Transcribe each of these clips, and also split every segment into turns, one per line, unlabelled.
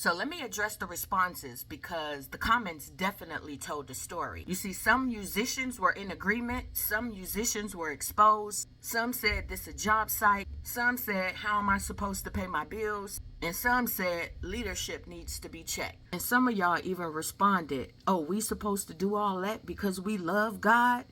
So let me address the responses because the comments definitely told the story. You see, some musicians were in agreement. Some musicians were exposed. Some said this is a job site. Some said, how am I supposed to pay my bills? And some said leadership needs to be checked. And some of y'all even responded, oh, we supposed to do all that because we love God?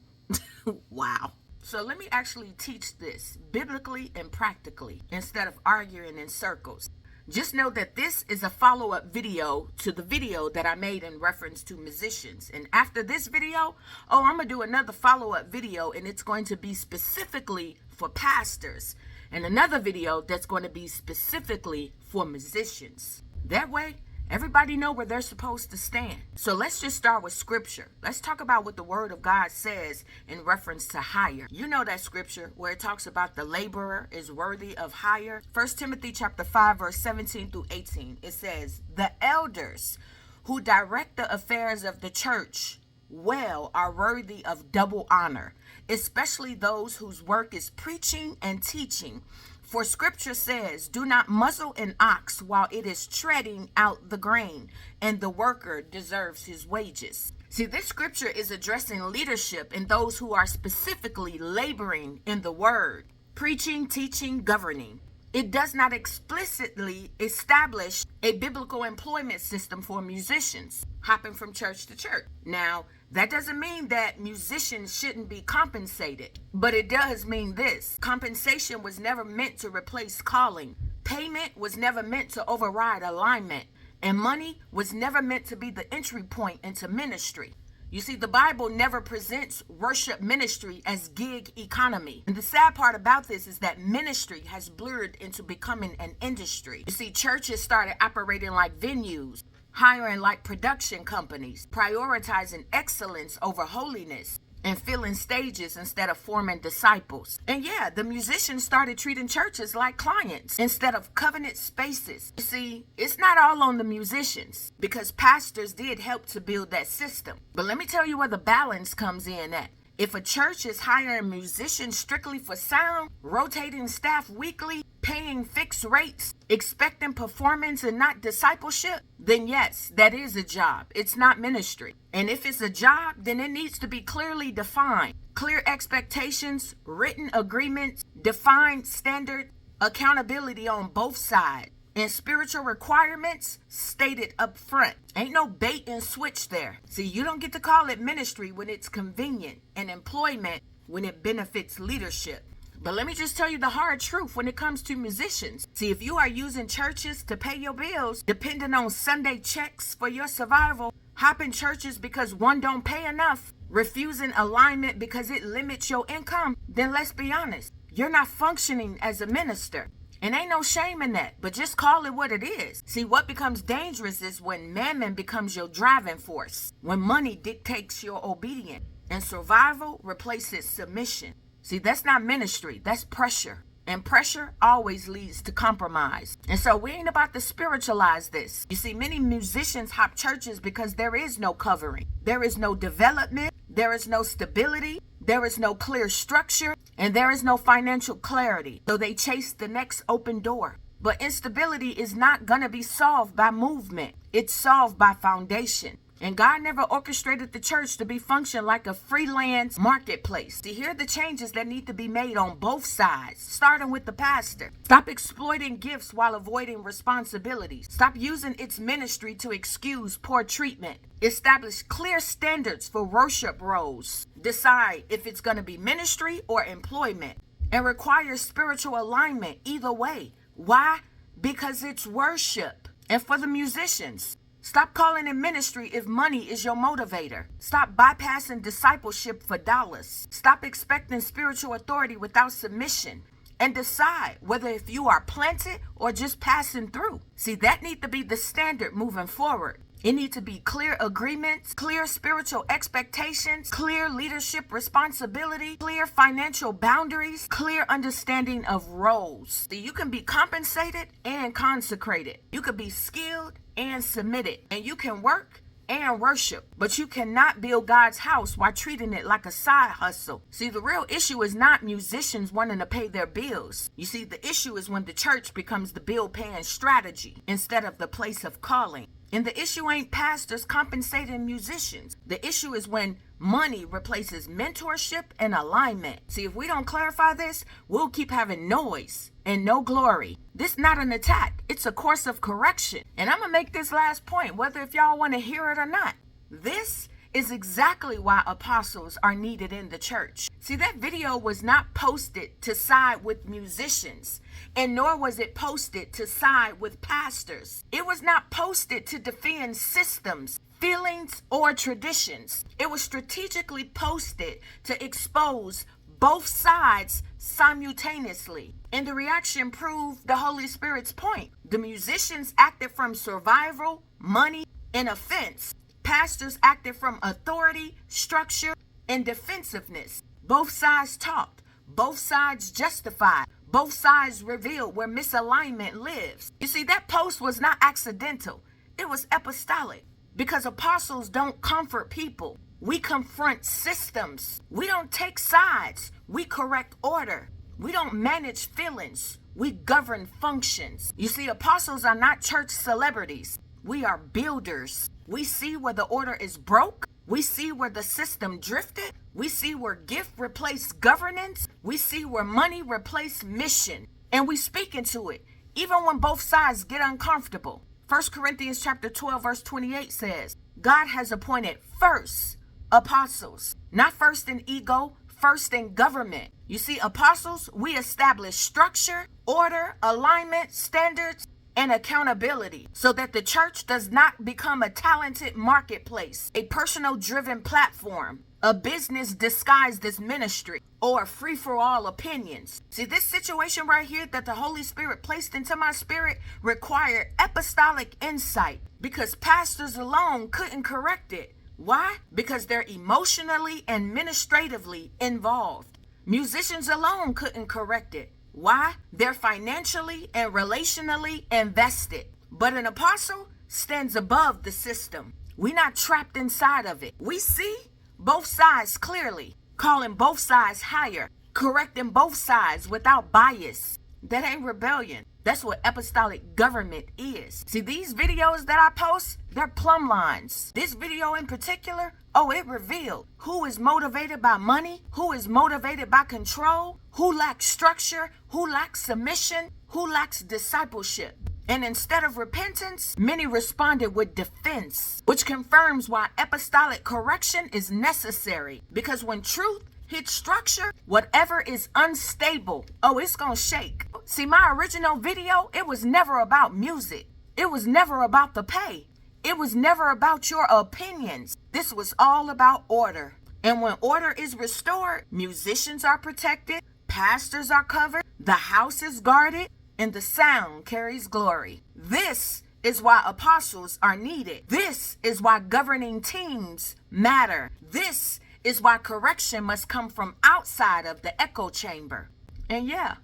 Wow. So let me actually teach this biblically and practically instead of arguing in circles. Just know that this is a follow-up video to the video that I made in reference to musicians. And after this video, I'm going to do another follow-up video, and it's going to be specifically for pastors. And another video that's going to be specifically for musicians. That way, everybody know where they're supposed to stand. So let's just start with scripture. Let's talk about what the word of God says in reference to hire. You know that scripture where it talks about the laborer is worthy of hire. 1 Timothy chapter 5 verse 17 through 18. It says, the elders who direct the affairs of the church well are worthy of double honor, especially those whose work is preaching and teaching. For scripture says, do not muzzle an ox while it is treading out the grain, and the worker deserves his wages. See, this scripture is addressing leadership and those who are specifically laboring in the word, preaching, teaching, governing. It does not explicitly establish a biblical employment system for musicians, hopping from church to church. Now, that doesn't mean that musicians shouldn't be compensated, but it does mean this. Compensation was never meant to replace calling. Payment was never meant to override alignment, and money was never meant to be the entry point into ministry. You see, the Bible never presents worship ministry as gig economy. And the sad part about this is that ministry has blurred into becoming an industry. You see, churches started operating like venues, hiring like production companies, prioritizing excellence over holiness, and filling stages instead of forming disciples. And yeah, the musicians started treating churches like clients instead of covenant spaces. You see, it's not all on the musicians because pastors did help to build that system. But let me tell you where the balance comes in at. If a church is hiring musicians strictly for sound, rotating staff weekly, paying fixed rates, expecting performance and not discipleship, then yes, that is a job. It's not ministry. And if it's a job, then it needs to be clearly defined. Clear expectations, written agreements, defined standards, accountability on both sides, and spiritual requirements stated up front. Ain't no bait and switch there. See, you don't get to call it ministry when it's convenient and employment when it benefits leadership. But let me just tell you the hard truth when it comes to musicians. See, if you are using churches to pay your bills, depending on Sunday checks for your survival, hopping churches because one don't pay enough, refusing alignment because it limits your income, then let's be honest, you're not functioning as a minister. And ain't no shame in that, but just call it what it is. See, what becomes dangerous is when mammon becomes your driving force, when money dictates your obedience, and survival replaces submission. See, that's not ministry, that's pressure. And pressure always leads to compromise. And so we ain't about to spiritualize this. You see, many musicians hop churches because there is no covering. There is no development. There is no stability. There is no clear structure. And there is no financial clarity. So they chase the next open door. But instability is not going to be solved by movement. It's solved by foundation. And God never orchestrated the church to be function like a freelance marketplace. See, here are the changes that need to be made on both sides, starting with the pastor. Stop exploiting gifts while avoiding responsibilities. Stop using its ministry to excuse poor treatment. Establish clear standards for worship roles. Decide if it's going to be ministry or employment. And require spiritual alignment either way. Why? Because it's worship. And for the musicians, stop calling it ministry if money is your motivator. Stop bypassing discipleship for dollars. Stop expecting spiritual authority without submission. And decide whether if you are planted or just passing through. See, that needs to be the standard moving forward. It needs to be clear agreements, clear spiritual expectations, clear leadership responsibility, clear financial boundaries, clear understanding of roles. So you can be compensated and consecrated. You can be skilled and submitted. And you can work and worship. But you cannot build God's house while treating it like a side hustle. See, the real issue is not musicians wanting to pay their bills. You see, the issue is when the church becomes the bill-paying strategy instead of the place of calling. And the issue ain't pastors compensating musicians. The issue is when money replaces mentorship and alignment. See, if we don't clarify this, we'll keep having noise and no glory. This not an attack. It's a course of correction. And I'm going to make this last point, whether if y'all want to hear it or not. This is exactly why apostles are needed in the church. See, that video was not posted to side with musicians, and nor was it posted to side with pastors. It was not posted to defend systems, feelings, or traditions. It was strategically posted to expose both sides simultaneously. And the reaction proved the Holy Spirit's point. The musicians acted from survival, money, and offense. Pastors acted from authority, structure, and defensiveness. Both sides talked. Both sides justified. Both sides revealed where misalignment lives. You see, that post was not accidental. It was apostolic. Because apostles don't comfort people. We confront systems. We don't take sides. We correct order. We don't manage feelings. We govern functions. You see, apostles are not church celebrities. We are builders. We see where the order is broke. We see where the system drifted. We see where gift replaced governance. We see where money replaced mission. And we speak into it, even when both sides get uncomfortable. 1 Corinthians chapter 12, verse 28 says, God has appointed first apostles, not first in ego, first in government. You see, apostles, we establish structure, order, alignment, standards, and accountability so that the church does not become a talented marketplace, a personal driven platform, a business disguised as ministry, or free-for-all opinions. See, this situation right here that the Holy Spirit placed into my spirit required apostolic insight because pastors alone couldn't correct it. Why? Because they're emotionally and administratively involved. Musicians alone couldn't correct it. Why? They're financially and relationally invested. But an apostle stands above the system. We're not trapped inside of it. We see both sides clearly, calling both sides higher, correcting both sides without bias. That ain't rebellion. That's what apostolic government is. See, these videos that I post, they're plumb lines. This video in particular, it revealed who is motivated by money, who is motivated by control, who lacks structure, who lacks submission, who lacks discipleship. And instead of repentance, many responded with defense, which confirms why apostolic correction is necessary. Because when truth hits structure, whatever is unstable, it's gonna shake. See, my original video, it was never about music. It was never about the pay. It was never about your opinions. This was all about order. And when order is restored, musicians are protected, pastors are covered, the house is guarded, and the sound carries glory. This is why apostles are needed. This is why governing teams matter. This is why correction must come from outside of the echo chamber. And yeah,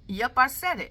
yep, I said it.